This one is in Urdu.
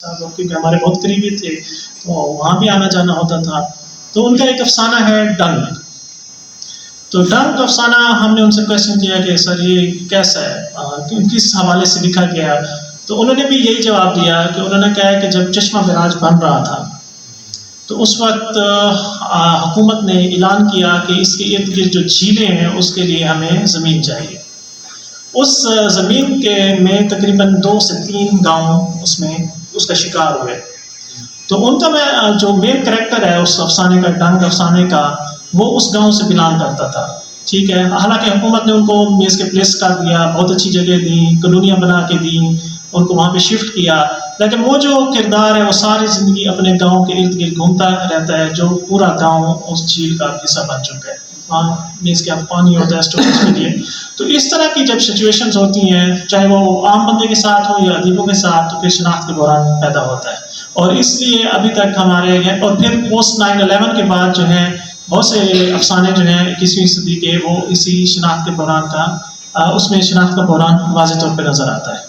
صاحب کیونکہ ہمارے بہت قریبی تھے تو وہاں بھی آنا جانا ہوتا تھا. تو ان کا ایک افسانہ ہے ڈنگ. تو ڈنگ کا افسانہ ہم نے ان سے کویشچن کیا کہ سر یہ کیسا ہے, کس حوالے سے لکھا گیا. تو انہوں نے بھی یہی جواب دیا کہ انہوں نے کہا کہ جب چشمہ براج بن رہا تھا تو اس وقت حکومت نے اعلان کیا کہ اس کے ارد گرد جو جھیلیں ہیں اس کے لیے ہمیں زمین چاہیے. اس زمین کے میں تقریباً 2 سے 3 گاؤں اس کا شکار ہوئے. تو ان کا جو مین کریکٹر ہے اس افسانے کا, ڈنگ افسانے کا, وہ اس گاؤں سے بلانگ کرتا تھا. ٹھیک ہے, حالانکہ حکومت نے ان کو میز کے پلیس کر دیا, بہت اچھی جگہ دی, کالونیاں بنا کے دی, ان کو وہاں پہ شفٹ کیا, لیکن وہ جو کردار ہے وہ ساری زندگی اپنے گاؤں کے ارد گرد گھومتا رہتا ہے, جو پورا گاؤں اس جھیل کا حصہ بن چکا ہے. وہاں میز کے پانی ہوتا ہے اسٹوریج کے لیے. تو اس طرح کی جب سچویشنز ہوتی ہیں, چاہے وہ عام بندے کے ساتھ ہو یا ادیبوں کے ساتھ, تو پھر شناخت کے بحران پیدا ہوتا ہے. اور اس لیے ابھی تک ہمارے ہیں, اور پھر پوسٹ 9/11 کے بعد جو ہیں بہت سے افسانے جو ہیں 21ویں صدی کے, وہ اسی شناخت کے بحران کا اس میں شناخت کا بحران واضح طور پہ نظر آتا ہے.